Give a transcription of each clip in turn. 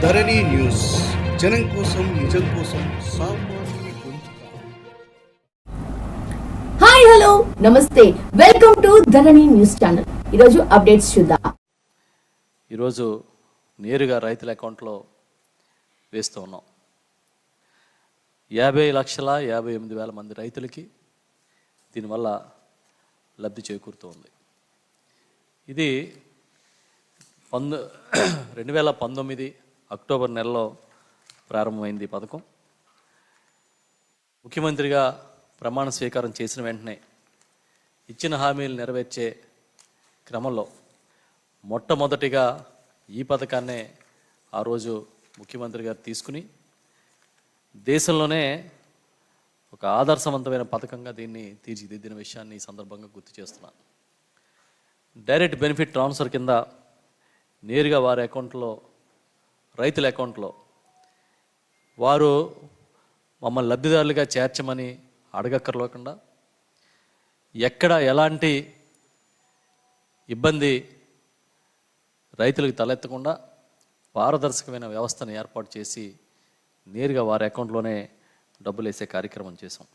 ధరణి news జనం కోసం నిజం కోసం సామాన్య గొంతుక. హాయ్ హలో నమస్తే, welcome to Dharani news channel. ఈరోజు అప్డేట్స్ చూద్దాం. ఈరోజు నేరుగా రైతుల అకౌంట్లో వేస్తూ ఉన్నాం. 50,58,000 మంది రైతులకి దీనివల్ల లబ్ధి చేకూరుతూ ఉంది. ఇది 2019 అక్టోబర్ నెలలో ప్రారంభమైంది. పథకం ముఖ్యమంత్రిగా ప్రమాణ స్వీకారం చేసిన వెంటనే ఇచ్చిన హామీలు నెరవేర్చే క్రమంలో మొట్టమొదటిగా ఈ పథకాన్నే ఆ రోజు ముఖ్యమంత్రి గారు తీసుకుని దేశంలోనే ఒక ఆదర్శవంతమైన పథకంగా దీన్ని తీర్చిదిద్దిన విషయాన్ని ఈ సందర్భంగా గుర్తు చేస్తున్నాను. డైరెక్ట్ బెనిఫిట్ ట్రాన్స్ఫర్ కింద నేరుగా వారి అకౌంట్లో, రైతుల అకౌంట్లో వారు మమ్మల్ని లబ్ధిదారులుగా చేర్చమని అడగక్కర్లేకుండా, ఎక్కడ ఎలాంటి ఇబ్బంది రైతులకు తలెత్తకుండా పారదర్శకమైన వ్యవస్థను ఏర్పాటు చేసి నేరుగా వారి అకౌంట్లోనే డబ్బులు వేసే కార్యక్రమం చేసాం.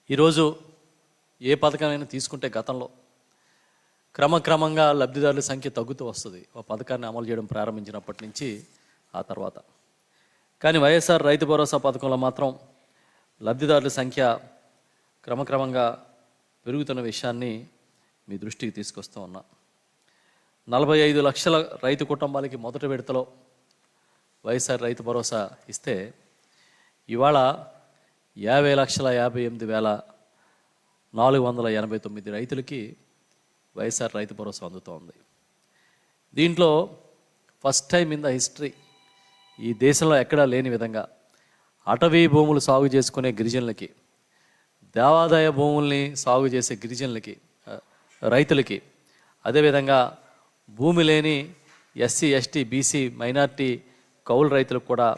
ఈరోజు ఏ పథకమైనా తీసుకుంటే గతంలో క్రమక్రమంగా లబ్ధిదారుల సంఖ్య తగ్గుతూ వస్తుంది, ఆ పథకాన్ని అమలు చేయడం ప్రారంభించినప్పటి నుంచి ఆ తర్వాత. కానీ వైఎస్ఆర్ రైతు భరోసా పథకంలో మాత్రం లబ్ధిదారుల సంఖ్య క్రమక్రమంగా పెరుగుతున్న విషయాన్ని మీ దృష్టికి తీసుకొస్తూ ఉన్నా. 45 లక్షల రైతు కుటుంబాలకి మొదటి విడతలో వైఎస్ఆర్ రైతు భరోసా ఇస్తే ఇవాళ 50,58,489 రైతులకి వైఎస్ఆర్ రైతు భరోసా అందుతోంది. దీంట్లో first time in the history, ఈ దేశంలో ఎక్కడా లేని విధంగా అటవీ భూములు సాగు చేసుకునే గిరిజనులకి, దేవాదాయ భూముల్ని సాగు చేసే గిరిజనులకి, రైతులకి, అదేవిధంగా భూమి లేని ఎస్సీ, ఎస్టీ, బీసీ, మైనార్టీ కౌలు రైతులకు కూడా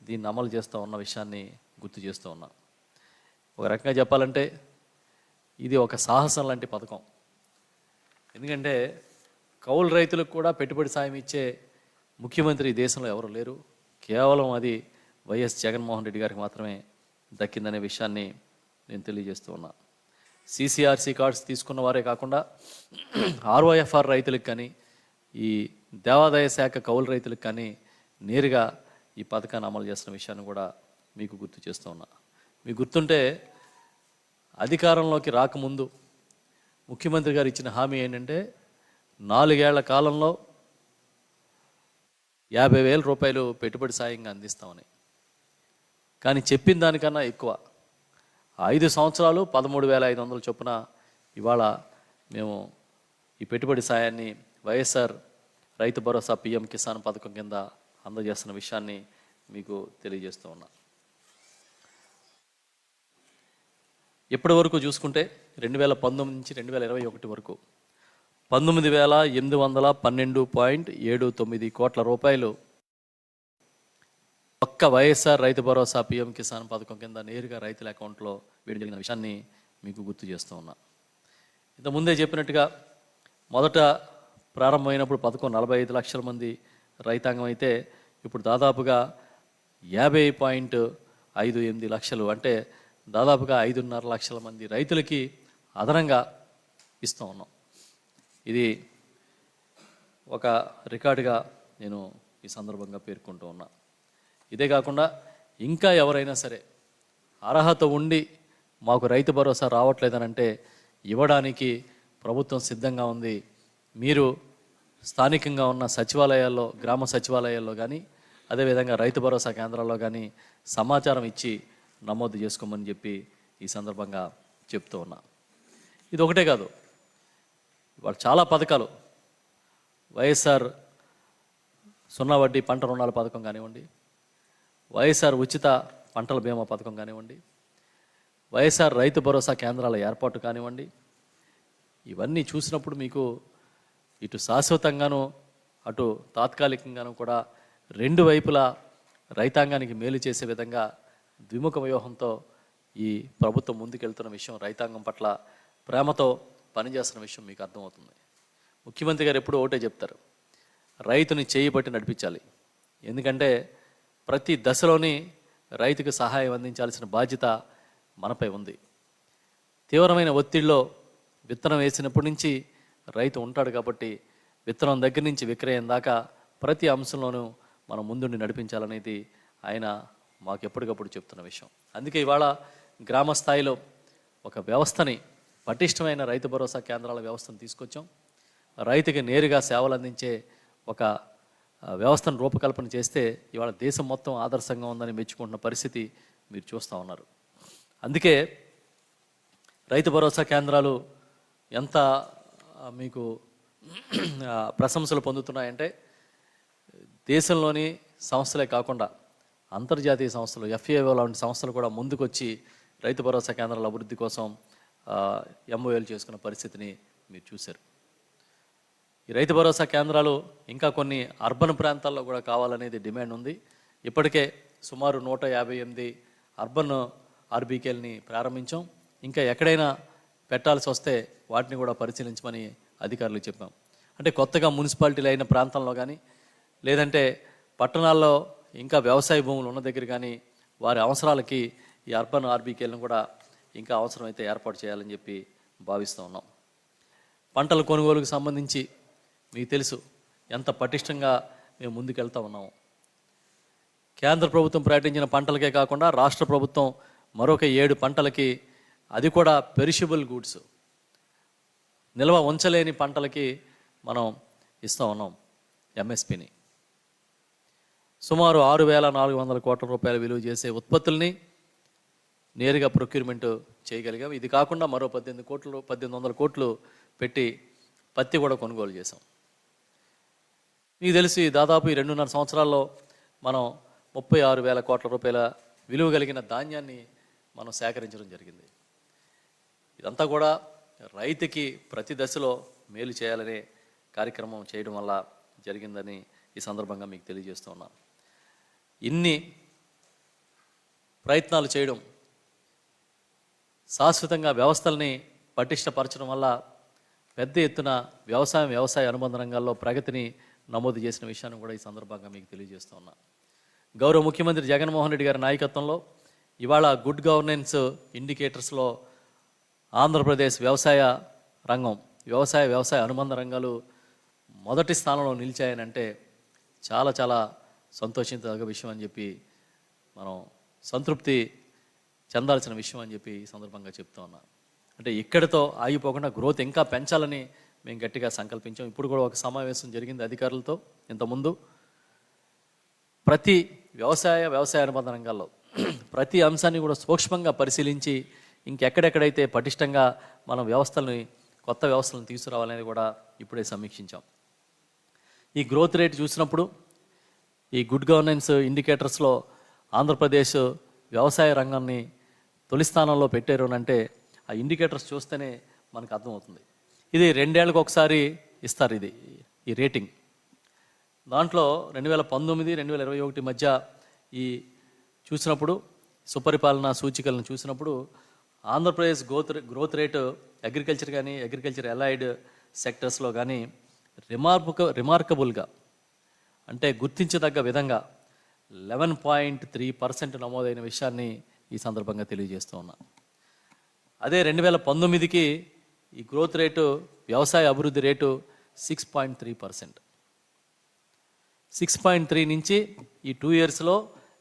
దీన్ని అమలు చేస్తూ ఉన్న విషయాన్ని గుర్తు చేస్తూ ఉన్నాం. ఒక రకంగా చెప్పాలంటే ఇది ఒక సాహసం లాంటి పథకం. ఎందుకంటే కౌలు రైతులకు కూడా పెట్టుబడి సాయం ఇచ్చే ముఖ్యమంత్రి ఈ దేశంలో ఎవరు లేరు. కేవలం అది వైఎస్ జగన్మోహన్ రెడ్డి గారికి మాత్రమే దక్కిందనే విషయాన్ని నేను తెలియజేస్తూ ఉన్నా. సిసిఆర్సి కార్డ్స్ తీసుకున్న వారే కాకుండా ఆర్ఓఎఫ్ఆర్ రైతులకు కానీ, ఈ దేవాదాయ శాఖ కౌలు రైతులకు కానీ నేరుగా ఈ పథకాన్ని అమలు చేస్తున్న విషయాన్ని కూడా మీకు గుర్తు చేస్తూ ఉన్నా. మీకు గుర్తుంటే అధికారంలోకి రాకముందు ముఖ్యమంత్రి గారు ఇచ్చిన హామీ ఏంటంటే 4 ఏళ్ల కాలంలో 50,000 రూపాయలు పెట్టుబడి సాయంగా అందిస్తామని. కానీ చెప్పిన దానికన్నా ఎక్కువ 5 సంవత్సరాలు 13,500 చొప్పున ఇవాళ మేము ఈ పెట్టుబడి సాయాన్ని వైఎస్ఆర్ రైతు భరోసా పిఎం కిసాన్ పథకం కింద అందజేస్తున్న విషయాన్ని మీకు తెలియజేస్తూ ఉన్నా. ఇప్పటి వరకు చూసుకుంటే 2019 నుంచి 2021 వరకు 19,812.79 కోట్ల రూపాయలు ఒక్క వైఎస్ఆర్ రైతు భరోసా పిఎం కిసాన్ పథకం కింద నేరుగా రైతుల అకౌంట్లో వేయడం జరిగిన విషయాన్ని మీకు గుర్తు చేస్తూ ఉన్నా. ఇంతకుముందే చెప్పినట్టుగా మొదట ప్రారంభమైనప్పుడు పథకం 45 లక్షల మంది రైతాంగం అయితే ఇప్పుడు దాదాపుగా 50.58 లక్షలు, అంటే దాదాపుగా 5.5 లక్షల మంది రైతులకి అదనంగా ఇస్తూ ఉన్నాం. ఇది ఒక రికార్డుగా నేను ఈ సందర్భంగా పేర్కొంటూ ఉన్నా. ఇదే కాకుండా ఇంకా ఎవరైనా సరే అర్హత ఉండి మాకు రైతు భరోసా రావట్లేదనంటే ఇవ్వడానికి ప్రభుత్వం సిద్ధంగా ఉంది. మీరు స్థానికంగా ఉన్న సచివాలయాల్లో, గ్రామ సచివాలయాల్లో కానీ, అదేవిధంగా రైతు భరోసా కేంద్రాల్లో కానీ సమాచారం ఇచ్చి నమోదు చేసుకోమని చెప్పి ఈ సందర్భంగా చెప్తూ ఉన్నా. ఇది ఒకటే కాదు, ఇవాళ చాలా పథకాలు, వైఎస్ఆర్ 0 వడ్డీ పంట రుణాల పథకం కానివ్వండి, వైఎస్ఆర్ ఉచిత పంటల బీమా పథకం కానివ్వండి, వైఎస్ఆర్ రైతు భరోసా కేంద్రాల ఏర్పాటు కానివ్వండి, ఇవన్నీ చూసినప్పుడు మీకు ఇటు శాశ్వతంగాను అటు తాత్కాలికంగాను కూడా రెండు వైపులా రైతాంగానికి మేలు చేసే విధంగా ద్విముఖ వ్యూహంతో ఈ ప్రభుత్వం ముందుకెళ్తున్న విషయం, రైతాంగం పట్ల ప్రేమతో పనిచేస్తున్న విషయం మీకు అర్థమవుతుంది. ముఖ్యమంత్రి గారు ఎప్పుడూ ఒకటే చెప్తారు, రైతుని చేయి బట్టి నడిపించాలి. ఎందుకంటే ప్రతి దశలోని రైతుకు సహాయం అందించాల్సిన బాధ్యత మనపై ఉంది. తీవ్రమైన ఒత్తిడిలో విత్తనం వేసినప్పటి నుంచి రైతు ఉంటాడు కాబట్టి విత్తనం దగ్గర నుంచి విక్రయం దాకా ప్రతి అంశంలోనూ మనం ముందుండి నడిపించాలనేది ఆయన మాకు ఎప్పటికప్పుడు చెప్తున్న విషయం. అందుకే ఇవాళ గ్రామ స్థాయిలో ఒక వ్యవస్థని, పటిష్టమైన రైతు భరోసా కేంద్రాల వ్యవస్థను తీసుకొచ్చాం. రైతుకి నేరుగా సేవలు అందించే ఒక వ్యవస్థను రూపకల్పన చేస్తే ఇవాళ దేశం మొత్తం ఆదర్శంగా ఉందని మెచ్చుకుంటున్న పరిస్థితి మీరు చూస్తూ ఉన్నారు. అందుకే రైతు భరోసా కేంద్రాలు ఎంత మీకు ప్రశంసలు పొందుతున్నాయంటే దేశంలోని సంస్థలే కాకుండా అంతర్జాతీయ సంస్థలు, FAO లాంటి సంస్థలు కూడా ముందుకొచ్చి రైతు భరోసా కేంద్రాల అభివృద్ధి కోసం MOUలు చేసుకున్న పరిస్థితిని మీరు చూశారు. ఈ రైతు భరోసా కేంద్రాలు ఇంకా కొన్ని అర్బన్ ప్రాంతాల్లో కూడా కావాలనేది డిమాండ్ ఉంది. ఇప్పటికే సుమారు 158 అర్బన్ RBKలని ప్రారంభించాం. ఇంకా ఎక్కడైనా పెట్టాల్సి వస్తే వాటిని కూడా పరిశీలించమని అధికారులకు చెప్పాం. అంటే కొత్తగా మున్సిపాలిటీలు అయిన ప్రాంతంలో కానీ, లేదంటే పట్టణాల్లో ఇంకా వ్యవసాయ భూములు ఉన్న దగ్గర కానీ వారి అవసరాలకి ఈ అర్బన్ RBKలను కూడా ఇంకా అవసరమైతే ఏర్పాటు చేయాలని చెప్పి భావిస్తూ ఉన్నాం. పంటల కొనుగోలుకు సంబంధించి మీకు తెలుసు ఎంత పటిష్టంగా మేము ముందుకెళ్తా ఉన్నాము. కేంద్ర ప్రభుత్వం ప్రకటించిన పంటలకే కాకుండా రాష్ట్ర ప్రభుత్వం మరొక 7 పంటలకి, అది కూడా పెరిషబుల్ గూడ్స్, నిల్వ ఉంచలేని పంటలకి మనం ఇస్తూ ఉన్నాం MSPని. సుమారు 6,400 కోట్ల రూపాయల విలువ చేసే ఉత్పత్తుల్ని నేరుగా ప్రొక్యూర్మెంట్ చేయగలిగాం. ఇది కాకుండా మరో 1,800 కోట్లు పెట్టి పత్తి కూడా కొనుగోలు చేసాం. మీకు తెలిసి దాదాపు ఈ 2.5 సంవత్సరాల్లో మనం 36,000 కోట్ల రూపాయల విలువ కలిగిన ధాన్యాన్ని మనం సేకరించడం జరిగింది. ఇదంతా కూడా రైతుకి ప్రతి దశలో మేలు చేయాలనే కార్యక్రమం చేయడం వల్ల జరిగిందని ఈ సందర్భంగా మీకు తెలియజేస్తూ ఉన్నాను. ఇన్ని ప్రయత్నాలు చేయడం, శాశ్వతంగా వ్యవస్థల్ని పటిష్టపరచడం వల్ల పెద్ద ఎత్తున వ్యవసాయ అనుబంధ రంగాల్లో ప్రగతిని నమోదు చేసిన విషయాన్ని కూడా ఈ సందర్భంగా మీకు తెలియజేస్తూ ఉన్నా. గౌరవ ముఖ్యమంత్రి జగన్మోహన్ రెడ్డి గారి నాయకత్వంలో ఇవాళ గుడ్ గవర్నెన్స్ ఇండికేటర్స్లో ఆంధ్రప్రదేశ్ వ్యవసాయ రంగం, వ్యవసాయ అనుబంధ రంగాలు మొదటి స్థానంలో నిలిచాయనంటే చాలా చాలా సంతోషించదగ్గ విషయం అని చెప్పి, మనం సంతృప్తి చెందాల్సిన విషయం అని చెప్పి ఈ సందర్భంగా చెప్తా ఉన్నా. అంటే ఇక్కడితో ఆగిపోకుండా గ్రోత్ ఇంకా పెంచాలని మేము గట్టిగా సంకల్పించాం. ఇప్పుడు కూడా ఒక సమావేశం జరిగింది అధికారులతో. ఇంతకుముందు ప్రతి వ్యవసాయ అనుబంధ రంగాల్లో ప్రతి అంశాన్ని కూడా సూక్ష్మంగా పరిశీలించి ఇంకెక్కడెక్కడైతే పటిష్టంగా మనం కొత్త వ్యవస్థలను తీసుకురావాలనేది కూడా ఇప్పుడే సమీక్షించాం. ఈ గ్రోత్ రేట్ చూసినప్పుడు ఈ గుడ్ గవర్నెన్స్ ఇండికేటర్స్లో ఆంధ్రప్రదేశ్ వ్యవసాయ రంగాన్ని తొలి స్థానంలో పెట్టారు అంటే ఆ ఇండికేటర్స్ చూస్తేనే మనకు అర్థమవుతుంది. ఇది 2 ఏళ్ళకి ఒకసారి ఇస్తారు ఈ రేటింగ్. దాంట్లో 2019-2021 మధ్య ఈ చూసినప్పుడు సుపరిపాలన సూచికలను చూసినప్పుడు ఆంధ్రప్రదేశ్ గ్రోత్ రేటు అగ్రికల్చర్ కానీ, అగ్రికల్చర్ అలైడ్ సెక్టర్స్లో కానీ రిమార్కబుల్గా, అంటే గుర్తించదగ్గ విధంగా 11.3% నమోదైన విషయాన్ని ఈ సందర్భంగా తెలియజేస్తూ ఉన్నా. అదే 2019కి ఈ గ్రోత్ రేటు, వ్యవసాయ అభివృద్ధి రేటు 6.3%. 6.3 నుంచి ఈ 2 ఇయర్స్లో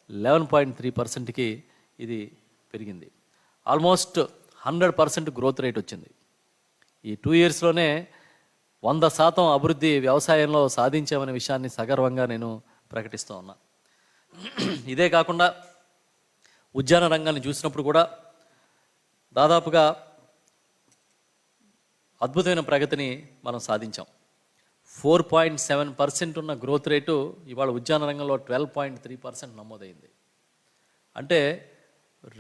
11.3%కి ఇది పెరిగింది. ఆల్మోస్ట్ 100% గ్రోత్ రేట్ వచ్చింది. ఈ 2 ఇయర్స్లోనే 100% అభివృద్ధి వ్యవసాయంలో సాధించామనే విషయాన్ని సగర్వంగా నేను ప్రకటిస్తూ ఉన్నా. ఇదే కాకుండా ఉద్యాన రంగాన్ని చూసినప్పుడు కూడా దాదాపుగా అద్భుతమైన ప్రగతిని మనం సాధించాం. 4.7% ఉన్న గ్రోత్ రేటు ఇవాళ ఉద్యాన రంగంలో 12.3% నమోదైంది. అంటే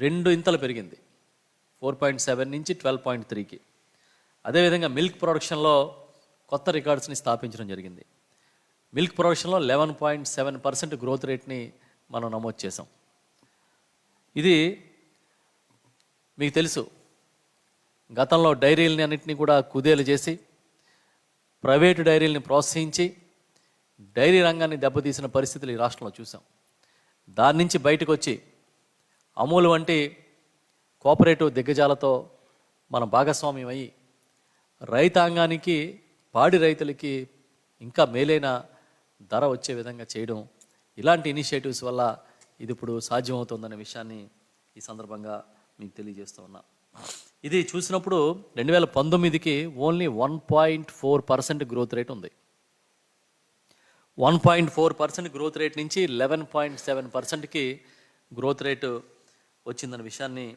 2 ఇంతలు పెరిగింది, 4.7 నుంచి 12.3కి. అదేవిధంగా మిల్క్ ప్రొడక్షన్లో కొత్త రికార్డ్స్ని స్థాపించడం జరిగింది. మిల్క్ ప్రొడక్షన్లో 11.7% గ్రోత్ రేట్ని మనం నమోదు చేసాం. ఇది మీకు తెలుసు, గతంలో డైరీలని అన్నింటినీ కూడా కుదేలు చేసి ప్రైవేటు డైరీలని ప్రోత్సహించి డైరీ రంగాన్ని దెబ్బతీసిన పరిస్థితులు ఈ రాష్ట్రంలో చూసాం. దాని నుంచి బయటకు వచ్చి అమూల్ వంటి కోఆపరేటివ్ దిగ్గజాలతో మనం భాగస్వామ్యం అయ్యి రైతాంగానికి, పాడి రైతులకి ఇంకా మేలైన ధర వచ్చే విధంగా చేయడం, ఇలాంటి ఇనిషియేటివ్స్ వల్ల ఇది ఇప్పుడు సాధ్యమవుతుందనే విషయాన్ని ఈ సందర్భంగా మీకు తెలియజేస్తూ ఉన్నా. ఇది చూసినప్పుడు 2019కి ఓన్లీ 1.4% గ్రోత్ రేట్ ఉంది. 1.4% గ్రోత్ రేట్ నుంచి 11.7%కి గ్రోత్ రేటు వచ్చిందన్న విషయాన్ని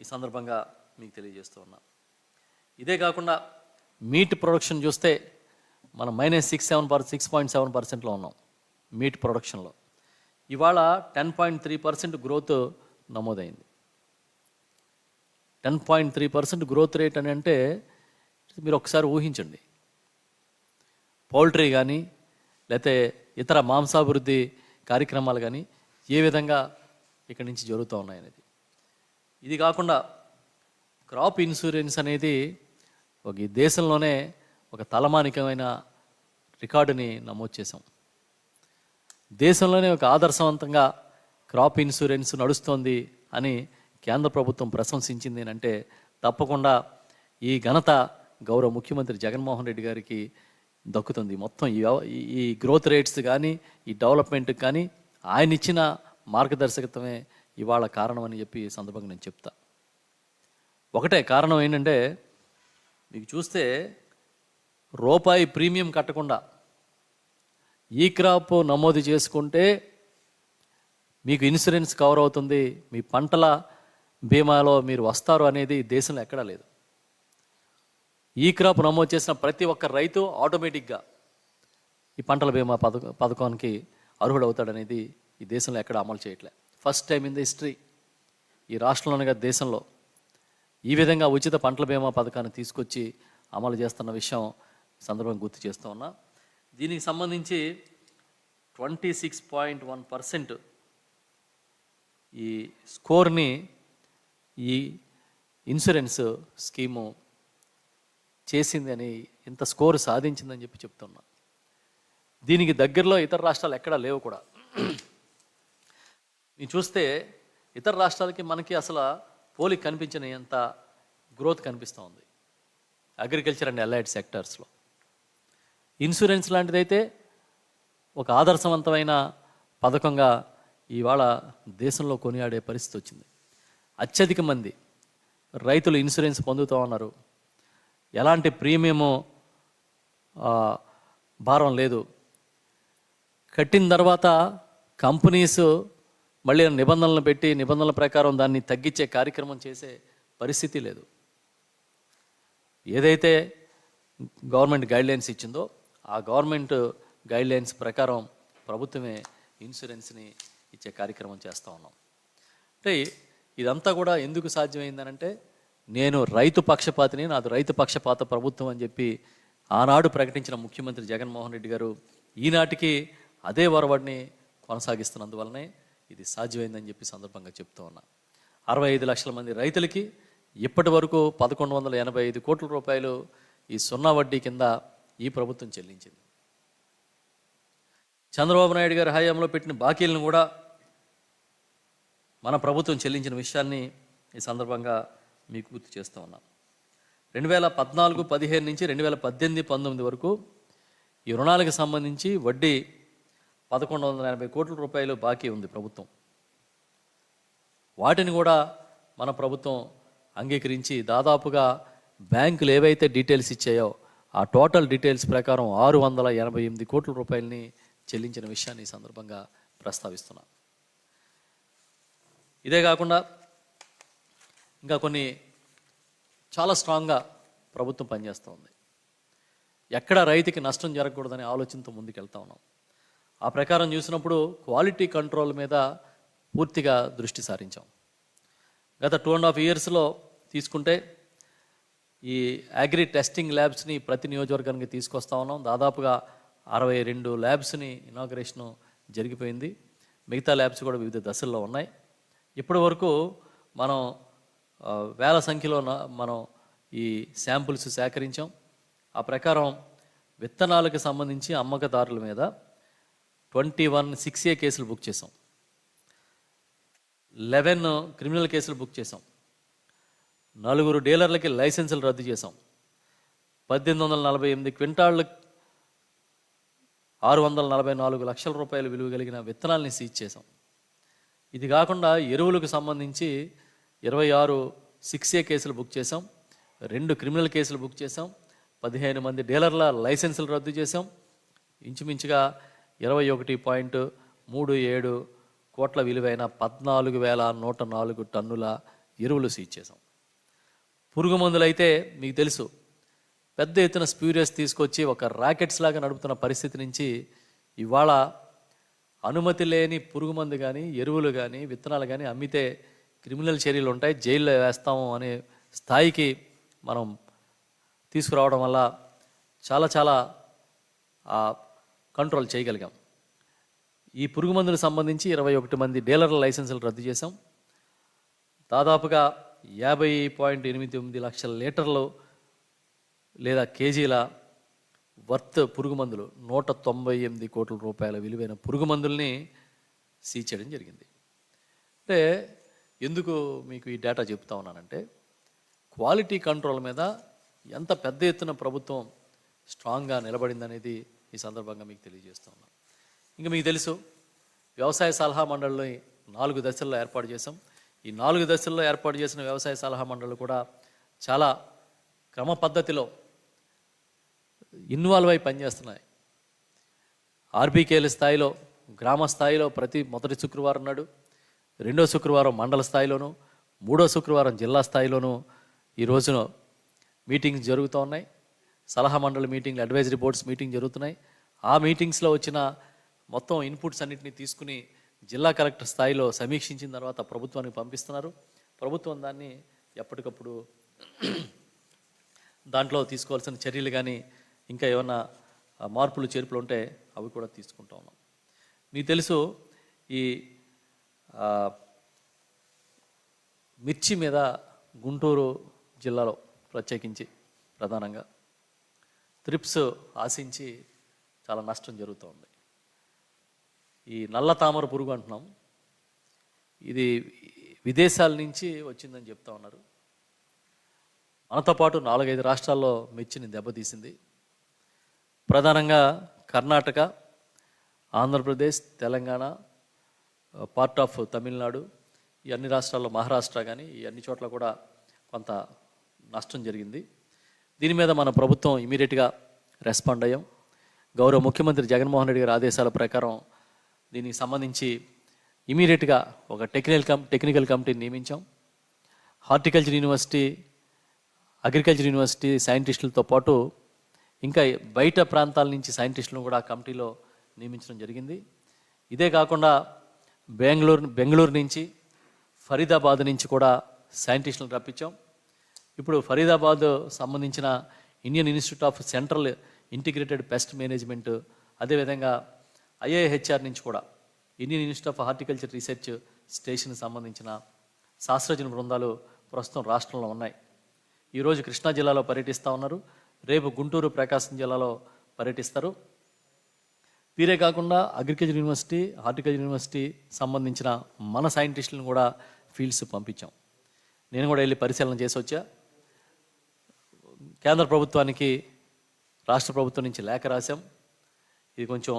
ఈ సందర్భంగా మీకు తెలియజేస్తూ ఉన్నా. ఇదే కాకుండా మీట్ ప్రొడక్షన్ చూస్తే మనం -6.7%లో ఉన్నాం మీట్ ప్రొడక్షన్లో. ఇవాళ 10.3% గ్రోత్ నమోదైంది. 10.3% గ్రోత్ రేట్ అని అంటే మీరు ఒకసారి ఊహించండి. పౌల్ట్రీ కానీ లేకపోతే ఇతర మాంసాభివృద్ధి కార్యక్రమాలు కానీ ఏ విధంగా ఇక్కడి నుంచి జరుగుతూ ఉన్నాయనేది. ఇది కాకుండా క్రాప్ ఇన్సూరెన్స్ అనేది ఈ దేశంలోనే ఒక తలమానికమైన రికార్డుని నమోదు చేశాం. దేశంలోనే ఒక ఆదర్శవంతంగా క్రాప్ ఇన్సూరెన్స్ నడుస్తోంది అని కేంద్ర ప్రభుత్వం ప్రశంసించింది అంటే తప్పకుండా ఈ ఘనత గౌరవ ముఖ్యమంత్రి జగన్మోహన్ రెడ్డి గారికి దక్కుతుంది. మొత్తం ఈ గ్రోత్ రేట్స్ కానీ ఈ డెవలప్మెంట్కి కానీ ఆయన ఇచ్చిన మార్గదర్శకత్వమే ఇవాళ కారణం అని చెప్పి ఈ సందర్భంగా నేను చెప్తా. ఒకటే కారణం ఏంటంటే మీకు చూస్తే రూపాయి ప్రీమియం కట్టకుండా ఈ క్రాప్ నమోదు చేసుకుంటే మీకు ఇన్సూరెన్స్ కవర్ అవుతుంది, మీ పంటల బీమాలో మీరు వస్తారు అనేది దేశంలో ఎక్కడా లేదు. ఈ క్రాప్ నమోదు చేసిన ప్రతి ఒక్క రైతు ఆటోమేటిక్గా ఈ పంటల బీమా పథకానికి అర్హుడవుతాడనేది ఈ దేశంలో ఎక్కడ అమలు చేయట్లే. First time in the history ఈ రాష్ట్రంలోనే దేశంలో ఈ విధంగా ఉచిత పంటల బీమా పథకాన్ని తీసుకొచ్చి అమలు చేస్తున్న విషయం సందర్భంగా గుర్తు చేస్తూ ఉన్నా. దీనికి సంబంధించి 26.1% ఈ స్కోర్ని ఈ ఇన్సూరెన్స్ స్కీము చేసింది అని, ఇంత స్కోర్ సాధించిందని చెప్పి చెప్తున్నా. దీనికి దగ్గరలో ఇతర రాష్ట్రాలు ఎక్కడా లేవు కూడా. మీరు చూస్తే ఇతర రాష్ట్రాలకి మనకి అసలు పోలిక కనిపించిన ఎంత గ్రోత్ కనిపిస్తూ ఉంది అగ్రికల్చర్ అండ్ అలైడ్ సెక్టర్స్లో. ఇన్సూరెన్స్ లాంటిదైతే ఒక ఆదర్శవంతమైన పథకంగా ఇవాళ దేశంలో కొనియాడే పరిస్థితి వచ్చింది. అత్యధిక మంది రైతులు ఇన్సూరెన్స్ పొందుతూ ఉన్నారు. ఎలాంటి ప్రీమియము భారం లేదు. కట్టిన తర్వాత కంపెనీస్ మళ్ళీ నిబంధనలు పెట్టి నిబంధనల ప్రకారం దాన్ని తగ్గించే కార్యక్రమం చేసే పరిస్థితి లేదు. ఏదైతే గవర్నమెంట్ గైడ్లైన్స్ ఇచ్చిందో ఆ గవర్నమెంట్ గైడ్లైన్స్ ప్రకారం ప్రభుత్వమే ఇన్సూరెన్స్ని ఇచ్చే కార్యక్రమం చేస్తూ ఉన్నాం. అంటే ఇదంతా కూడా ఎందుకు సాధ్యమైందనంటే నేను రైతు పక్షపాతిని, నాది రైతు పక్షపాత ప్రభుత్వం అని చెప్పి ఆనాడు ప్రకటించిన ముఖ్యమంత్రి జగన్మోహన్ రెడ్డి గారు ఈనాటికి అదే వరవడిని కొనసాగిస్తున్నందువల్లనే ఇది సాధ్యమైందని చెప్పి సందర్భంగా చెప్తూ ఉన్నా. 65 లక్షల మంది రైతులకి ఇప్పటి వరకు 1185 కోట్ల రూపాయలు ఈ సున్నా వడ్డీ కింద ఈ ప్రభుత్వం చెల్లించింది. చంద్రబాబు నాయుడు గారి హయాంలో పెట్టిన బాకీలను కూడా మన ప్రభుత్వం చెల్లించిన విషయాన్ని ఈ సందర్భంగా మీకు గుర్తు చేస్తూ ఉన్నాం. 2014-15 నుంచి 2018-19 వరకు ఈ రుణాలకు సంబంధించి వడ్డీ 1180 కోట్ల రూపాయలు బాకీ ఉంది ప్రభుత్వం. వాటిని కూడా మన ప్రభుత్వం అంగీకరించి దాదాపుగా బ్యాంకులు ఏవైతే డీటెయిల్స్ ఇచ్చాయో ఆ టోటల్ డీటెయిల్స్ ప్రకారం 688 కోట్ల రూపాయలని చెల్లించిన విషయాన్ని ఈ సందర్భంగా ప్రస్తావిస్తున్నాం. ఇదే కాకుండా ఇంకా కొన్ని చాలా స్ట్రాంగ్గా ప్రభుత్వం పనిచేస్తూ ఉంది. ఎక్కడ రైతుకి నష్టం జరగకూడదనే ఆలోచనతో ముందుకెళ్తా ఉన్నాం. ఆ ప్రకారం చూసినప్పుడు క్వాలిటీ కంట్రోల్ మీద పూర్తిగా దృష్టి సారించాం. గత 2.5 ఇయర్స్లో తీసుకుంటే ఈ అగ్రి టెస్టింగ్ ల్యాబ్స్ని ప్రతి నియోజకవర్గానికి తీసుకొస్తా ఉన్నాం. దాదాపుగా 62 ల్యాబ్స్ని ఇనాగరేషను జరిగిపోయింది. మిగతా ల్యాబ్స్ కూడా వివిధ దశల్లో ఉన్నాయి. ఇప్పటి వరకు మనం వేల సంఖ్యలో మనం ఈ శాంపుల్స్ సేకరించాం. ఆ ప్రకారం విత్తనాలకు సంబంధించి అమ్మకదారుల మీద 21 6A కేసులు బుక్ చేసాం, 11 క్రిమినల్ కేసులు బుక్ చేసాం, 4 డీలర్లకి లైసెన్సులు రద్దు చేసాం, 1848 క్వింటాళ్ళు 644 లక్షల రూపాయలు విలువ కలిగిన విత్తనాలని సీజ్ చేసాం. ఇది కాకుండా ఎరువులకు సంబంధించి 26 6A కేసులు బుక్ చేసాం, 2 క్రిమినల్ కేసులు బుక్ చేసాం, 15 మంది డీలర్ల లైసెన్సులు రద్దు చేసాం, ఇంచుమించుగా 21.37 కోట్ల విలువైన 14,104 టన్నుల ఎరువులు సీజ్ చేసాం. పురుగు మందులు అయితే మీకు తెలుసు, పెద్ద ఎత్తున స్ప్యూరియస్ తీసుకొచ్చి ఒక రాకెట్స్ లాగా నడుపుతున్న పరిస్థితి నుంచి ఇవాళ అనుమతి లేని పురుగు మందు కానీ ఎరువులు కానీ విత్తనాలు కానీ అమ్మితే క్రిమినల్ చర్యలు ఉంటాయి, జైల్లో వేస్తాము అనే స్థాయికి మనం తీసుకురావడం వల్ల చాలా కంట్రోల్ చేయగలిగాం. ఈ పురుగు మందులకు సంబంధించి 21 మంది డీలర్ల లైసెన్సులు రద్దు చేసాం. దాదాపుగా 50.89 లక్షల లీటర్లు లేదా కేజీల వర్త్ పురుగు మందులు, 198 కోట్ల రూపాయల విలువైన పురుగు మందుల్ని సీజ్ చేయడం జరిగింది. అంటే ఎందుకు మీకు ఈ డేటా చెప్తా ఉన్నానంటే, క్వాలిటీ కంట్రోల్ మీద ఎంత పెద్ద ఎత్తున ప్రభుత్వం స్ట్రాంగ్గా నిలబడిందనేది ఈ సందర్భంగా మీకు తెలియజేస్తూ ఉన్నాను. ఇంకా మీకు తెలుసు, వ్యవసాయ సలహా మండలిని 4 దశల్లో ఏర్పాటు చేసాం. ఈ 4 దశల్లో ఏర్పాటు చేసిన వ్యవసాయ సలహా మండళ్ళు కూడా చాలా క్రమ పద్ధతిలో ఇన్వాల్వ్ అయి పనిచేస్తున్నాయి. ఆర్బీకేల స్థాయిలో, గ్రామ స్థాయిలో ప్రతి మొదటి శుక్రవారం నాడు, 2వ శుక్రవారం మండల స్థాయిలోను, 3వ శుక్రవారం జిల్లా స్థాయిలోను ఈ రోజున మీటింగ్స్ జరుగుతూ ఉన్నాయి. సలహా మండలి మీటింగ్లు, అడ్వైజరీ బోర్డ్స్ మీటింగ్ జరుగుతున్నాయి. ఆ మీటింగ్స్లో వచ్చిన మొత్తం ఇన్పుట్స్ అన్నింటినీ తీసుకుని జిల్లా కలెక్టర్ స్థాయిలో సమీక్షించిన తర్వాత ప్రభుత్వానికి పంపిస్తున్నారు. ప్రభుత్వం దాన్ని ఎప్పటికప్పుడు దాంట్లో తీసుకోవాల్సిన చర్యలు కానీ ఇంకా ఏమన్నా మార్పులు చేర్పులు ఉంటే అవి కూడా తీసుకుంటా ఉన్నాం. మీకు తెలుసు, ఈ మిర్చి మీద గుంటూరు జిల్లాలో ప్రత్యేకించి ప్రధానంగా త్రిప్స్ ఆశించి చాలా నష్టం జరుగుతూ ఉంది. ఈ నల్ల తామర పురుగు అంటున్నాం, ఇది విదేశాల నుంచి వచ్చిందని చెప్తా ఉన్నారు. మనతో పాటు 4-5 రాష్ట్రాల్లో మిర్చిని దెబ్బతీసింది. ప్రధానంగా కర్ణాటక, ఆంధ్రప్రదేశ్, తెలంగాణ, పార్ట్ ఆఫ్ తమిళనాడు, ఈ అన్ని రాష్ట్రాల్లో, మహారాష్ట్ర కానీ ఈ అన్ని చోట్ల కూడా కొంత నష్టం జరిగింది. దీని మీద మన ప్రభుత్వం ఇమీడియట్గా రెస్పాండ్ అయ్యాం. గౌరవ ముఖ్యమంత్రి జగన్మోహన్ రెడ్డి గారి ఆదేశాల ప్రకారం దీనికి సంబంధించి ఇమీడియట్గా ఒక టెక్నికల్ కమిటీని నియమించాం. హార్టికల్చర్ యూనివర్సిటీ, అగ్రికల్చర్ యూనివర్సిటీ సైంటిస్టులతో పాటు ఇంకా బయట ప్రాంతాల నుంచి సైంటిస్టులను కూడా కమిటీలో నియమించడం జరిగింది. ఇదే కాకుండా బెంగళూరు నుంచి, ఫరీదాబాద్ నుంచి కూడా సైంటిస్టులను రప్పించాం. ఇప్పుడు ఫరీదాబాద్ సంబంధించిన Indian institute of central integrated pest management, అదేవిధంగా IIHR నుంచి కూడా Indian institute of horticulture research station సంబంధించిన శాస్త్రజ్ఞ బృందాలు ప్రస్తుతం రాష్ట్రంలో ఉన్నాయి. ఈరోజు కృష్ణా జిల్లాలో పర్యటిస్తూ ఉన్నారు, రేపు గుంటూరు, ప్రకాశం జిల్లాలో పర్యటిస్తారు. వీరే కాకుండా అగ్రికల్చర్ యూనివర్సిటీ, హార్టికల్చర్ యూనివర్సిటీ సంబంధించిన మన సైంటిస్టులను కూడా ఫీల్డ్స్ పంపించాం. నేను కూడా వెళ్ళి పరిశీలన చేసి వచ్చా. కేంద్ర ప్రభుత్వానికి రాష్ట్ర ప్రభుత్వం నుంచి లేఖ రాశాం. ఇది కొంచెం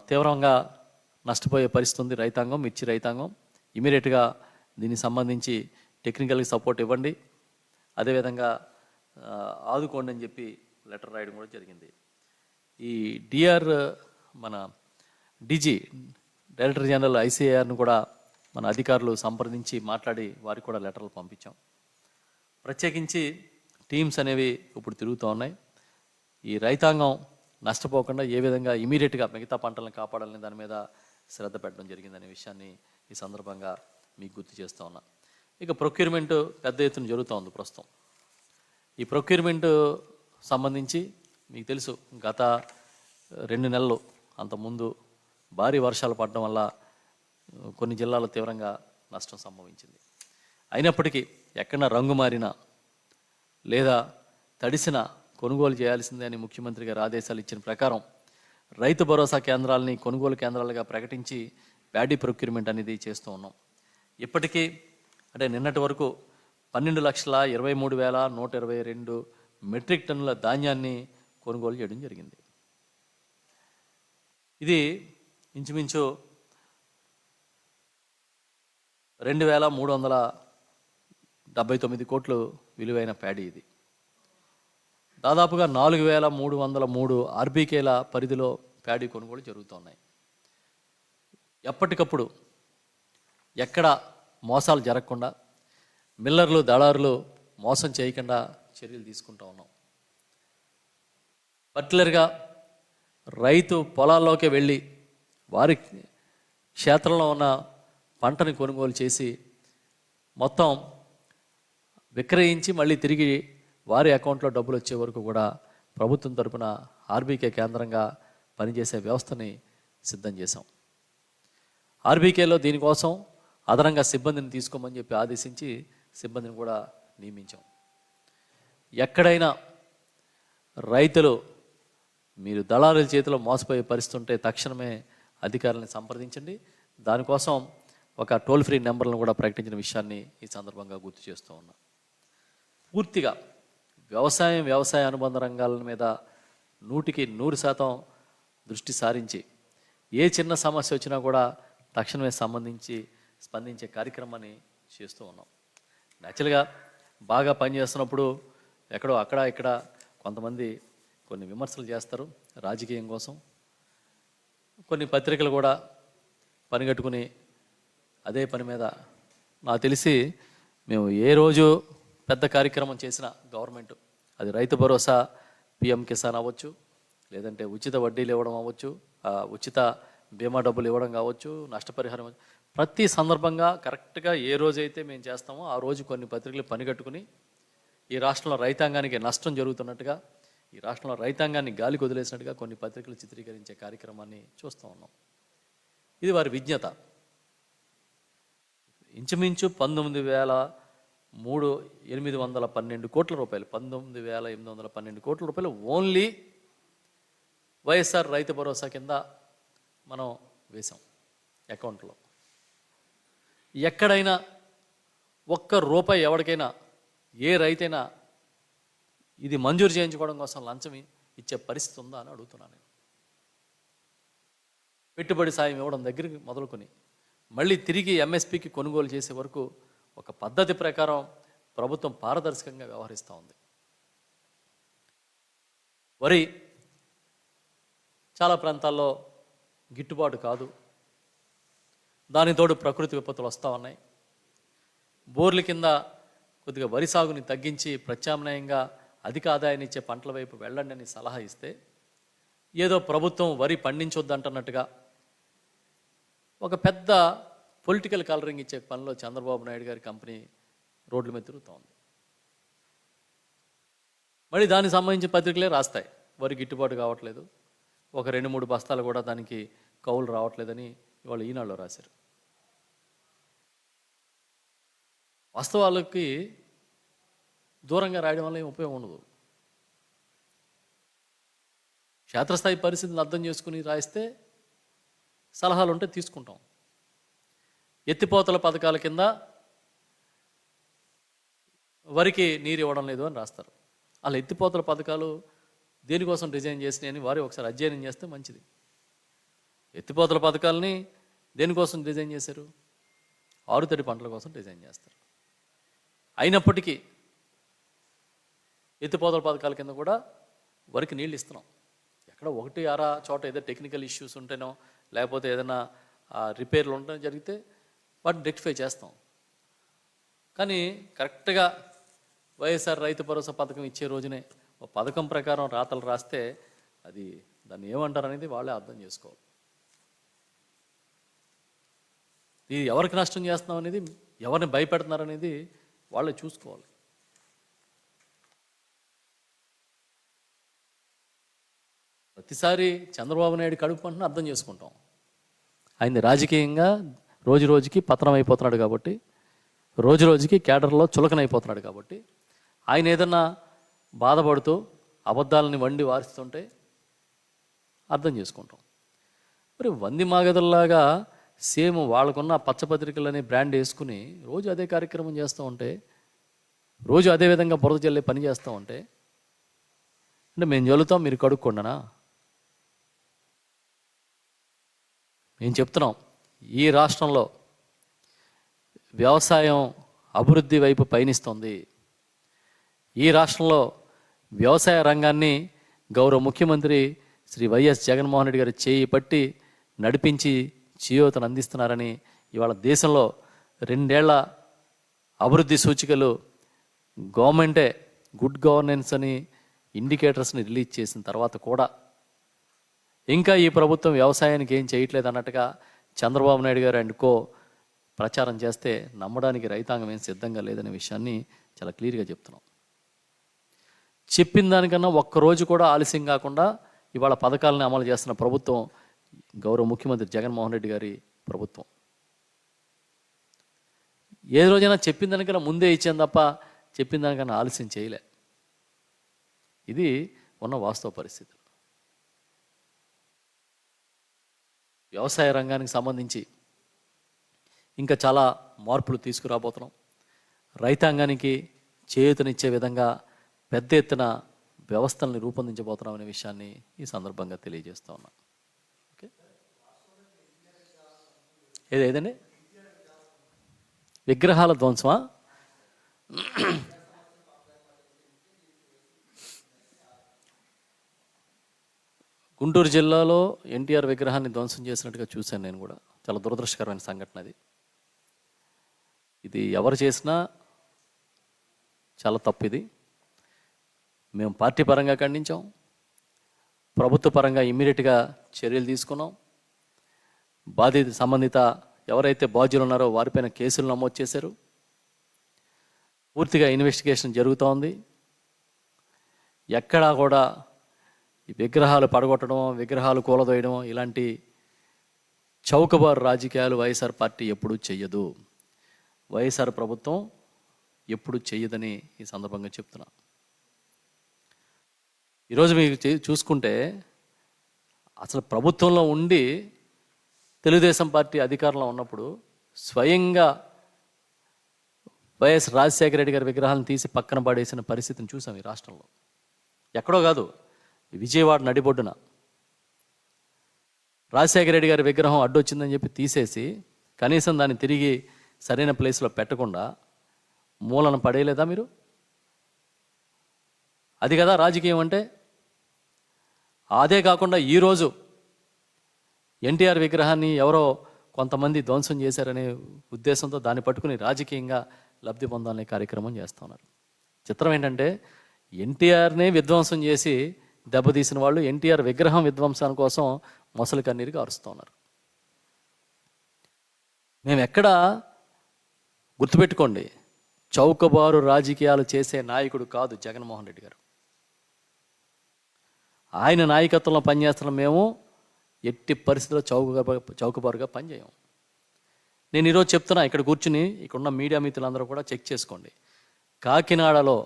తీవ్రంగా నష్టపోయే పరిస్థితి ఉంది రైతాంగం, మిర్చి రైతాంగం. ఇమీడియట్గా దీనికి సంబంధించి టెక్నికల్గా సపోర్ట్ ఇవ్వండి, అదేవిధంగా ఆదుకోండి అని చెప్పి లెటర్ రాయడం కూడా జరిగింది. ఈ మన డీజీ, డైరెక్టర్ జనరల్ ICARను కూడా మన అధికారులు సంప్రదించి మాట్లాడి వారికి కూడా లెటర్లు పంపించాం. ప్రత్యేకించి టీమ్స్ అనేవి ఇప్పుడు తిరుగుతూ ఉన్నాయి. ఈ రైతాంగం నష్టపోకుండా ఏ విధంగా ఇమీడియట్గా మిగతా పంటలను కాపాడాలని దాని మీద శ్రద్ధ పెట్టడం జరిగిందనే విషయాన్ని ఈ సందర్భంగా మీకు గుర్తు చేస్తూ ఉన్నా. ఇక ప్రొక్యూర్మెంట్ పెద్ద ఎత్తున జరుగుతూ ఉంది ప్రస్తుతం. ఈ ప్రొక్యూర్మెంట్ సంబంధించి మీకు తెలుసు, గత 2 నెలలు అంతకుముందు భారీ వర్షాలు పడడం వల్ల కొన్ని జిల్లాల్లో తీవ్రంగా నష్టం సంభవించింది. అయినప్పటికీ ఎక్కడన్నా రంగు మారినా లేదా తడిసిన కొనుగోలు చేయాల్సిందే అని ముఖ్యమంత్రి గారు ఆదేశాలు ఇచ్చిన ప్రకారం రైతు భరోసా కేంద్రాలని కొనుగోలు కేంద్రాలుగా ప్రకటించి ప్యాడీ ప్రొక్యూర్మెంట్ అనేది చేస్తూ ఉన్నాం. ఇప్పటికీ అంటే నిన్నటి వరకు 12,23,122 మెట్రిక్ టన్నుల ధాన్యాన్ని కొనుగోలు చేయడం జరిగింది. ఇది ఇంచుమించు 2,379 కోట్లు విలువైన ప్యాడీ. ఇది దాదాపుగా 4,303 ఆర్బీకేల పరిధిలో ప్యాడీ కొనుగోలు జరుగుతున్నాయి. ఎప్పటికప్పుడు ఎక్కడ మోసాలు జరగకుండా, మిల్లర్లు దళారులు మోసం చేయకుండా చర్యలు తీసుకుంటూ ఉన్నాం. పర్టికులర్గా రైతు పొలాల్లోకి వెళ్ళి వారి క్షేత్రంలో ఉన్న పంటని కొనుగోలు చేసి మొత్తం విక్రయించి మళ్ళీ తిరిగి వారి అకౌంట్లో డబ్బులు వచ్చే వరకు కూడా ప్రభుత్వం తరపున ఆర్బీకే కేంద్రంగా పనిచేసే వ్యవస్థని సిద్ధం చేశాం. ఆర్బీకేలో దీనికోసం అదనంగా సిబ్బందిని తీసుకోమని చెప్పి ఆదేశించి సిబ్బందిని కూడా నియమించాం. ఎక్కడైనా రైతులు మీరు దళారుల చేతిలో మోసపోయే పరిస్థితి ఉంటే తక్షణమే అధికారులను సంప్రదించండి. దానికోసం ఒక టోల్ ఫ్రీ నెంబర్లను కూడా ప్రకటించిన విషయాన్ని ఈ సందర్భంగా గుర్తు చేస్తూ ఉన్నా. పూర్తిగా వ్యవసాయ అనుబంధ రంగాల మీద 100% దృష్టి సారించి ఏ చిన్న సమస్య వచ్చినా కూడా తక్షణమే స్పందించే కార్యక్రమాన్ని చేస్తూ ఉన్నాం. యాక్చువల్గా బాగా పనిచేస్తున్నప్పుడు ఎక్కడో అక్కడ ఇక్కడ కొంతమంది కొన్ని విమర్శలు చేస్తారు రాజకీయం కోసం. కొన్ని పత్రికలు కూడా పనిగట్టుకుని అదే పని మీద నాకు తెలిసి మేము ఏ రోజు పెద్ద కార్యక్రమం చేసిన గవర్నమెంట్, అది రైతు భరోసా పిఎం కిసాన్ అవ్వచ్చు, లేదంటే ఉచిత వడ్డీలు ఇవ్వడం అవ్వచ్చు, ఉచిత బీమా డబ్బులు ఇవ్వడం కావచ్చు, నష్టపరిహారం, ప్రతి సందర్భంగా కరెక్ట్గా ఏ రోజైతే మేము చేస్తామో ఆ రోజు కొన్ని పత్రికలు పనిగట్టుకుని ఈ రాష్ట్రంలో రైతాంగానికి నష్టం జరుగుతున్నట్టుగా, ఈ రాష్ట్రంలో రైతాంగాన్ని గాలికి వదిలేసినట్టుగా కొన్ని పత్రికలు చిత్రీకరించే కార్యక్రమాన్ని చూస్తూ ఉన్నాం. ఇది వారి విజ్ఞత. ఇంచుమించు 19,812 కోట్ల రూపాయలు, 19,812 కోట్ల రూపాయలు ఓన్లీ వైఎస్ఆర్ రైతు భరోసా కింద మనం వేసాం అకౌంట్లో. ఎక్కడైనా ఒక్క రూపాయి ఎవరికైనా ఏ రైతైనా ఇది మంజూరు చేయించుకోవడం కోసం లంచం ఇచ్చే పరిస్థితి ఉందా అని అడుగుతున్నాను నేను. పెట్టుబడి సాయం ఇవ్వడం దగ్గరికి మొదలుకొని మళ్ళీ తిరిగి ఎంఎస్పికి కొనుగోలు చేసే వరకు ఒక పద్ధతి ప్రకారం ప్రభుత్వం పారదర్శకంగా వ్యవహరిస్తూ ఉంది. వరి చాలా ప్రాంతాల్లో గిట్టుబాటు కాదు, దానితోడు ప్రకృతి విపత్తులు వస్తూ ఉన్నాయి. బోర్ల కింద కొద్దిగా వరి సాగుని తగ్గించి ప్రత్యామ్నాయంగా అధిక ఆదాయాన్ని ఇచ్చే పంటల వైపు వెళ్ళండి అని సలహా ఇస్తే ఏదో ప్రభుత్వం వరి పండించొద్దంటున్నట్టుగా ఒక పెద్ద పొలిటికల్ కలరింగ్ ఇచ్చే పనిలో చంద్రబాబు నాయుడు గారి కంపెనీ రోడ్ల మీద తిరుగుతోంది. మళ్ళీ దానికి సంబంధించిన పత్రికలే రాస్తాయి వరి గిట్టుబాటు కావట్లేదు, ఒక 2-3 బస్తాలు కూడా దానికి కౌలు రావట్లేదని ఇవాళ ఈనాడులో రాశారు. వాస్తవాలకి దూరంగా రాయడం వల్ల ఏం ఉపయోగం ఉండదు. క్షేత్రస్థాయి పరిస్థితిని అర్థం చేసుకుని రాయిస్తే సలహాలు ఉంటే తీసుకుంటాం. ఎత్తిపోతల పథకాల కింద వరికి నీరు ఇవ్వడం లేదు అని రాస్తారు. అలా ఎత్తిపోతల పథకాలు దేనికోసం డిజైన్ చేసినాయని వారు ఒకసారి అధ్యయనం చేస్తే మంచిది. ఎత్తిపోతల పథకాలని దేనికోసం డిజైన్ చేశారు? ఆరుతడి పంటల కోసం డిజైన్ చేస్తారు. అయినప్పటికీ ఎత్తిపోతల పథకాల కింద కూడా వరికి నీళ్ళు ఇస్తున్నాం. ఎక్కడ 1-6 చోట ఏదో టెక్నికల్ ఇష్యూస్ ఉంటేనో లేకపోతే ఏదైనా రిపేర్లు ఉండడం జరిగితే వాటిని రెక్టిఫై చేస్తాం. కానీ కరెక్ట్గా వైఎస్ఆర్ రైతు భరోసా పథకం ఇచ్చే రోజునే ఒక పథకం ప్రకారం రాతలు రాస్తే అది దాన్ని ఏమంటారు అనేది వాళ్ళే అర్థం చేసుకోవాలి. ఇది ఎవరికి నష్టం చేస్తున్నాం అనేది, ఎవరిని భయపెడుతున్నారు అనేది వాళ్ళే చూసుకోవాలి. ప్రతిసారి చంద్రబాబు నాయుడు కడుపు పంటను అర్థం చేసుకుంటాం. ఆయన్ని రాజకీయంగా రోజు రోజుకి పతనం అయిపోతున్నాడు కాబట్టి, రోజు రోజుకి కేడర్లో చులకనైపోతున్నాడు కాబట్టి ఆయన ఏదన్నా బాధపడుతూ అబద్ధాలని వండి వారిస్తుంటే అర్థం చేసుకుంటాం. మరి వంది మాగదుల్లాగా సేమ్ వాళ్ళకున్న పచ్చపత్రికలని బ్రాండ్ వేసుకుని రోజు అదే కార్యక్రమం చేస్తూ ఉంటే, రోజు అదే విధంగా బురద జల్లే పని చేస్తూ ఉంటే, అంటే మేము చల్లుతాం మీరు కడుక్కోండనా? మేము చెప్తున్నాం, ఈ రాష్ట్రంలో వ్యవసాయం అభివృద్ధి వైపు పయనిస్తుంది. ఈ రాష్ట్రంలో వ్యవసాయ రంగాన్ని గౌరవ ముఖ్యమంత్రి శ్రీ వైఎస్ జగన్మోహన్ రెడ్డి గారు చేయి పట్టి నడిపించి చేయూతను అందిస్తున్నారని ఇవాళ దేశంలో 2 ఏళ్ల అభివృద్ధి సూచికలు గవర్నమెంటే గుడ్ గవర్నెన్స్ అని ఇండికేటర్స్ని రిలీజ్ చేసిన తర్వాత కూడా ఇంకా ఈ ప్రభుత్వం వ్యవసాయానికి ఏం చేయట్లేదు అన్నట్టుగా చంద్రబాబు నాయుడు గారు అండ్ కో ప్రచారం చేస్తే నమ్మడానికి రైతాంగం ఏం సిద్ధంగా లేదనే విషయాన్ని చాలా క్లియర్గా చెప్తున్నాం. చెప్పిన దానికన్నా ఒక్కరోజు కూడా ఆలస్యం కాకుండా ఇవాళ పథకాలను అమలు చేస్తున్న ప్రభుత్వం గౌరవ ముఖ్యమంత్రి జగన్మోహన్ రెడ్డి గారి ప్రభుత్వం. ఏ రోజైనా చెప్పిన దానికన్నా ముందే ఇచ్చాను తప్ప చెప్పిన దానికన్నా ఆలస్యం చేయలే. ఇది ఉన్న వాస్తవ పరిస్థితులు. వ్యవసాయ రంగానికి సంబంధించి ఇంకా చాలా మార్పులు తీసుకురాబోతున్నాం. రైతాంగానికి చేయూతనిచ్చే విధంగా పెద్ద ఎత్తున వ్యవస్థల్ని రూపొందించబోతున్నాం అనే విషయాన్ని ఈ సందర్భంగా తెలియజేస్తా ఉన్నా. ఓకే, ఏదండి విగ్రహాల ధ్వంసమా? గుంటూరు జిల్లాలో ఎన్టీఆర్ విగ్రహాన్ని ధ్వంసం చేసినట్టుగా చూశాను నేను కూడా. చాలా దురదృష్టకరమైన సంఘటన అది. ఇది ఎవరు చేసినా చాలా తప్పు. ఇది మేము పార్టీ పరంగా ఖండించాం, ప్రభుత్వ పరంగా ఇమ్మీడియట్గా చర్యలు తీసుకున్నాం. బాధిత సంబంధిత ఎవరైతే బాధ్యులు ఉన్నారో వారిపైన కేసులు నమోదు చేశారు. పూర్తిగా ఇన్వెస్టిగేషన్ జరుగుతూ ఉంది. ఎక్కడా కూడా ఈ విగ్రహాలు పడగొట్టడం, విగ్రహాలు కూలదోయడం ఇలాంటి చౌకబారు రాజకీయాలు వైఎస్ఆర్ పార్టీ ఎప్పుడూ చెయ్యదు, వైఎస్ఆర్ ప్రభుత్వం ఎప్పుడు చెయ్యదని ఈ సందర్భంగా చెప్తున్నా. ఈరోజు మీకు చూసుకుంటే అసలు ప్రభుత్వంలో ఉండి తెలుగుదేశం పార్టీ అధికారంలో ఉన్నప్పుడు స్వయంగా వైఎస్ రాజశేఖర రెడ్డి గారి విగ్రహాలను తీసి పక్కన పడేసిన పరిస్థితిని చూసాం ఈ రాష్ట్రంలో. ఎక్కడో కాదు, విజయవాడ నడిబొడ్డున రాజశేఖర రెడ్డి గారి విగ్రహం అడ్డొచ్చిందని చెప్పి తీసేసి కనీసం దాన్ని తిరిగి సరైన ప్లేస్లో పెట్టకుండా మూలన పడేయలేదా మీరు? అది కదా రాజకీయం అంటే. అదే కాకుండా ఈరోజు ఎన్టీఆర్ విగ్రహాన్ని ఎవరో కొంతమంది ధ్వంసం చేశారనే ఉద్దేశంతో దాన్ని పట్టుకుని రాజకీయంగా లబ్ధి పొందాలనే కార్యక్రమం చేస్తున్నారు. చిత్రం ఏంటంటే ఎన్టీఆర్నే విధ్వంసం చేసి దెబ్బతీసిన వాళ్ళు ఎన్టీఆర్ విగ్రహం విధ్వంసం కోసం మొసలి కన్నీరుగా అరుస్తూ ఉన్నారు. మేము ఎక్కడ గుర్తుపెట్టుకోండి, చౌకబారు రాజకీయాలు చేసే నాయకుడు కాదు జగన్మోహన్ రెడ్డి గారు. ఆయన నాయకత్వంలో పనిచేస్తున్న మేము ఎట్టి పరిస్థితుల్లో చౌకబారుగా పనిచేయం. నేను ఈరోజు చెప్తున్నా, ఇక్కడ కూర్చుని ఇక్కడున్న మీడియా మిత్రులందరూ కూడా చెక్ చేసుకోండి. కాకినాడలో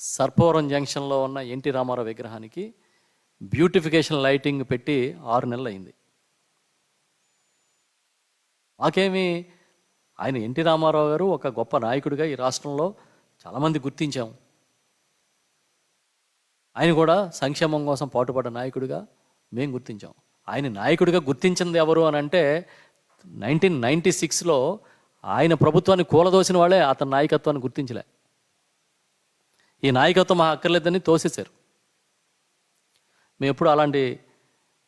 సర్పవరం జంక్షన్లో ఉన్న ఎన్టీ రామారావు విగ్రహానికి బ్యూటిఫికేషన్ లైటింగ్ పెట్టి 6 నెలలు అయింది. మాకేమి, ఆయన ఎన్టీ రామారావు గారు ఒక గొప్ప నాయకుడిగా ఈ రాష్ట్రంలో చాలామంది గుర్తించాం. ఆయన కూడా సంక్షేమం కోసం పాటుపడ్డ నాయకుడిగా మేము గుర్తించాం. ఆయన నాయకుడిగా గుర్తించింది ఎవరు అని అంటే 1996లో ఆయన ప్రభుత్వాన్ని కూలదోసిన వాళ్ళే అతని నాయకత్వాన్ని గుర్తించలే. ఈ నాయకత్వం మా అక్కర్లేదని తోసేశారు. మేము ఎప్పుడు అలాంటి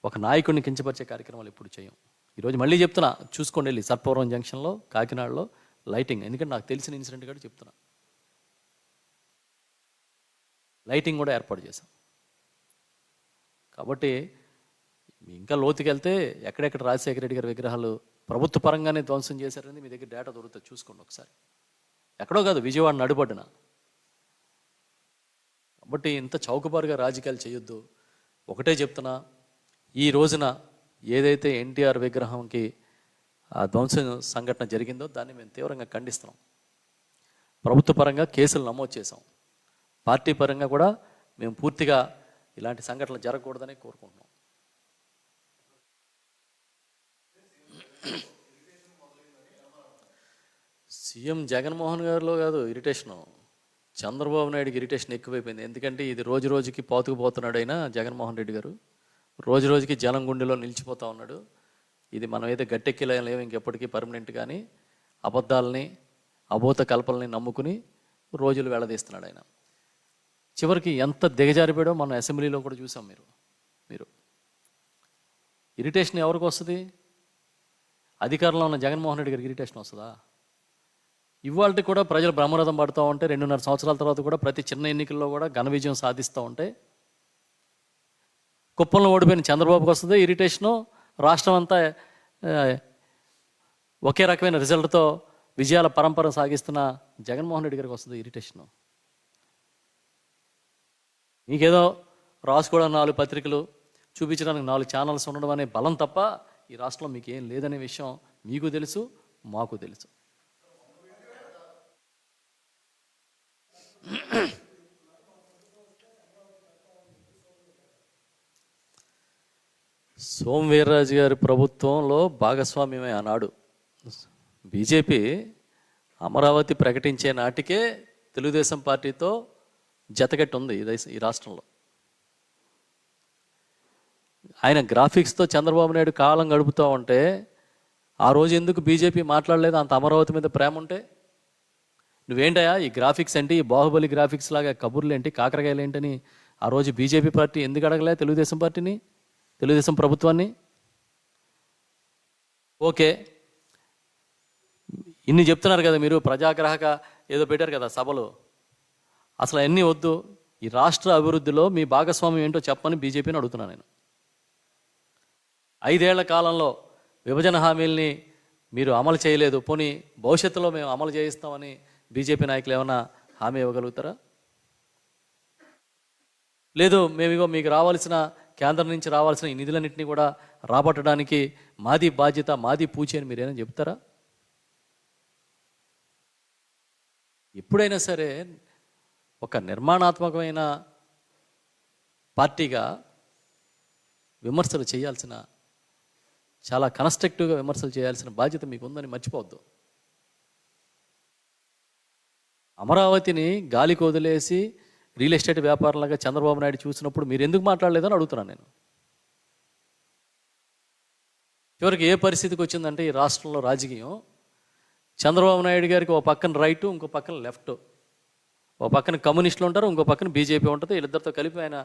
ఒక నాయకుడిని కించపరిచే కార్యక్రమాలు ఎప్పుడు చేయం. ఈరోజు మళ్ళీ చెప్తున్నా, చూసుకోండి వెళ్ళి సర్పవరం జంక్షన్లో కాకినాడలో లైటింగ్, ఎందుకంటే నాకు తెలిసిన ఇన్సిడెంట్ కూడా చెప్తున్నా, లైటింగ్ కూడా ఏర్పాటు చేశాం. కాబట్టి ఇంకా లోతుకి వెళ్తే ఎక్కడెక్కడ రాజశేఖర రెడ్డి గారి విగ్రహాలు ప్రభుత్వ పరంగానే ధ్వంసం చేశారని మీ దగ్గర డేటా దొరుకుతుంది, చూసుకోండి ఒకసారి. ఎక్కడో కాదు, విజయవాడ నడిబొడ్డున. కాబట్టి ఇంత చౌకబారుగా రాజకీయాలు చేయొద్దు. ఒకటే చెప్తున్నా, ఈ రోజున ఏదైతే ఎన్టీఆర్ విగ్రహంకి ఆ ధ్వంసం సంఘటన జరిగిందో దాన్ని మేము తీవ్రంగా ఖండిస్తున్నాం. ప్రభుత్వ పరంగా కేసులు నమోదు చేసాం. పార్టీ పరంగా కూడా మేము పూర్తిగా ఇలాంటి సంఘటనలు జరగకూడదని కోరుకుంటున్నాం. సీఎం జగన్మోహన్ గారిలో కాదు ఇరిటేషను, చంద్రబాబు నాయుడుకి ఇరిటేషన్ ఎక్కువైపోయింది. ఎందుకంటే ఇది రోజు రోజుకి పాతుకుపోతున్నాడు. అయినా జగన్మోహన్ రెడ్డి గారు రోజు రోజుకి జనం గుండెలో నిలిచిపోతూ ఉన్నాడు. ఇది మనం ఏదో గట్టెక్కిలేము ఇంకెప్పటికీ పర్మనెంట్. కానీ అబద్ధాలని అబోధ కల్పనని నమ్ముకుని రోజులు వెళ్ళదీస్తున్నాడు ఆయన. చివరికి ఎంత దిగజారిపోయాడో మనం అసెంబ్లీలో కూడా చూసాం. మీరు ఇరిటేషన్ ఎవరికి వస్తుంది? అధికారంలో ఉన్న జగన్మోహన్ రెడ్డి గారికి ఇరిటేషన్ వస్తుందా? ఇవాళ కూడా ప్రజలు బ్రహ్మరథం పడుతూ ఉంటే 2.5 సంవత్సరాల తర్వాత కూడా ప్రతి చిన్న ఎన్నికల్లో కూడా ఘన విజయం సాధిస్తూ ఉంటే కుప్పంలో ఓడిపోయిన చంద్రబాబుకి వస్తుంది ఇరిటేషను. రాష్ట్రం అంతా ఒకే రకమైన రిజల్ట్తో విజయాల పరంపర సాగిస్తున్న జగన్మోహన్ రెడ్డి గారికి వస్తుంది ఇరిటేషను. మీకేదో రాసుకోవడం 4 పత్రికలు చూపించడానికి 4 ఛానల్స్ ఉండడం అనే బలం తప్ప ఈ రాష్ట్రంలో మీకు ఏం లేదనే విషయం మీకు తెలుసు, మాకు తెలుసు. సోమవీర్రాజు గారి ప్రభుత్వంలో భాగస్వామ్యమే ఆనాడు. బీజేపీ అమరావతి ప్రకటించే నాటికే తెలుగుదేశం పార్టీతో జతగట్టి ఉంది ఈ రాష్ట్రంలో. ఆయన గ్రాఫిక్స్తో చంద్రబాబు నాయుడు కాలం గడుపుతూ ఉంటే ఆ రోజు ఎందుకు బీజేపీ మాట్లాడలేదు? అంత అమరావతి మీద ప్రేమ ఉంటే నువ్వేంటయా ఈ గ్రాఫిక్స్ ఏంటి, ఈ బాహుబలి గ్రాఫిక్స్ లాగా కబుర్లు ఏంటి, కాకరకాయలు ఏంటని ఆ రోజు బీజేపీ పార్టీ ఎందుకు అడగలే తెలుగుదేశం పార్టీని, తెలుగుదేశం ప్రభుత్వాన్ని? ఓకే, ఇన్ని చెప్తున్నారు కదా మీరు, ప్రజాగ్రాహక ఏదో పెట్టారు కదా సభలు, అసలు అన్నీ వద్దు. ఈ రాష్ట్ర అభివృద్ధిలో మీ భాగస్వామ్యం ఏంటో చెప్పని బీజేపీని అడుగుతున్నాను నేను. 5 ఏళ్ల కాలంలో విభజన హామీల్ని మీరు అమలు చేయలేదు, పోనీ భవిష్యత్తులో మేము అమలు చేయిస్తామని బీజేపీ నాయకులు ఏమైనా హామీ ఇవ్వగలుగుతారా? లేదు, మేమిగో మీకు రావాల్సిన కేంద్రం నుంచి రావాల్సిన ఈ నిధులన్నింటినీ కూడా రాబట్టడానికి మాది బాధ్యత, మాది పూచి అని మీరేమైనా చెప్తారా? ఎప్పుడైనా సరే ఒక నిర్మాణాత్మకమైన పార్టీగా విమర్శలు చేయాల్సిన, చాలా కన్స్ట్రక్టివ్గా విమర్శలు చేయాల్సిన బాధ్యత మీకు ఉందని మర్చిపోవద్దు. అమరావతిని గాలికి వదిలేసి రియల్ ఎస్టేట్ వ్యాపారంలాగా చంద్రబాబు నాయుడు చూసినప్పుడు మీరు ఎందుకు మాట్లాడలేదని అడుగుతున్నాను నేను. చివరికి ఏ పరిస్థితికి వచ్చిందంటే ఈ రాష్ట్రంలో రాజకీయం, చంద్రబాబు నాయుడు గారికి ఒక పక్కన రైటు, ఇంకో పక్కన లెఫ్ట్, ఒక పక్కన కమ్యూనిస్టులు ఉంటారు, ఇంకో పక్కన బీజేపీ ఉంటుంది. వీళ్ళిద్దరితో కలిపి ఆయన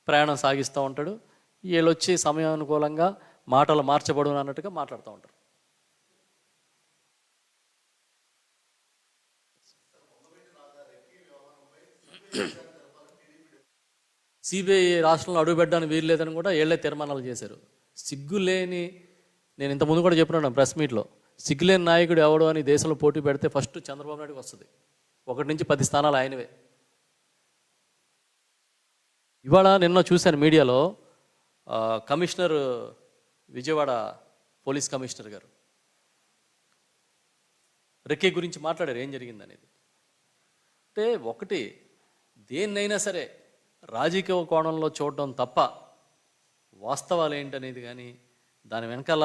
ప్రయాణం సాగిస్తూ ఉంటాడు. వీళ్ళు వచ్చి సమయానుకూలంగా మాటలు మార్చబడు అన్నట్టుగా మాట్లాడుతూ ఉంటారు. సిబిఐ రాష్ట్రంలో అడుగుపెట్టడానికి వీలు లేదని కూడా ఏళ్లే తీర్మానాలు చేశారు. సిగ్గులేని, నేను ఇంతకుముందు కూడా చెప్పినాను ప్రెస్ మీట్లో, సిగ్గులేని నాయకుడు ఎవడు అని దేశంలో పోటీ పెడితే ఫస్ట్ చంద్రబాబు నాయుడుకి వస్తుంది. 1 నుంచి 10 స్థానాలు ఆయనవే. ఇవాళ నిన్న చూశాను మీడియాలో, కమిషనర్ విజయవాడ పోలీస్ కమిషనర్ గారు రెక్కే గురించి మాట్లాడారు ఏం జరిగింది అనేది. అంటే ఒకటి, దేన్నైనా సరే రాజకీయ కోణంలో చూడడం తప్ప వాస్తవాలు ఏంటనేది కానీ, దాని వెనకాల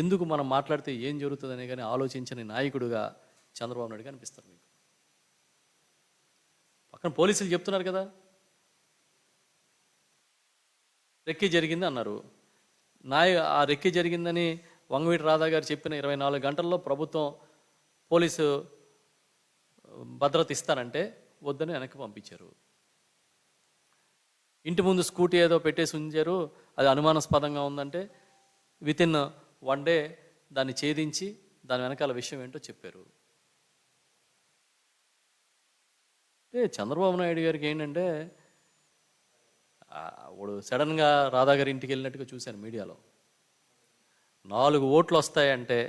ఎందుకు మనం మాట్లాడితే ఏం జరుగుతుందనే కానీ ఆలోచించని నాయకుడుగా చంద్రబాబు నాయుడు కనిపిస్తారు మీకు. పక్కన పోలీసులు చెప్తున్నారు కదా రెక్కి జరిగింది అన్నారు. ఆ రెక్కి జరిగిందని వంగవీటి రాధా గారు చెప్పిన 24 గంటల్లో ప్రభుత్వం పోలీసు భద్రత ఇస్తానంటే వద్దని వెనక్కి పంపించారు. ఇంటి ముందు స్కూటీ ఏదో పెట్టేసి ఉంచారు, అది అనుమానాస్పదంగా ఉందంటే వితిన్ 1 డే దాన్ని ఛేదించి దాని వెనకాల విషయం ఏంటో చెప్పారు. అంటే చంద్రబాబు నాయుడు గారికి ఏంటంటే, వాడు సడన్గా రాధా గారి ఇంటికి వెళ్ళినట్టుగా చూశాను మీడియాలో. 4 ఓట్లు వస్తాయంటే,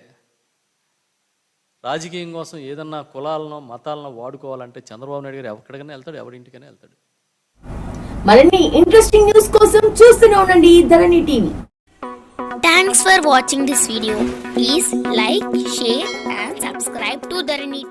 రాజకీయం కోసం ఏదన్నా కులాలను మతాలను వాడుకోవాలంటే చంద్రబాబు నాయుడు గారు ఎక్కడికైనా వెళ్తాడు, ఎవరింటికైనా వెళ్తాడు. మరిన్ని ఇంట్రెస్టింగ్ న్యూస్ కోసం చూస్తూనే ఉండండి ధరణి TV. Thanks for watching this video. Please like, share and subscribe to Dharani TV.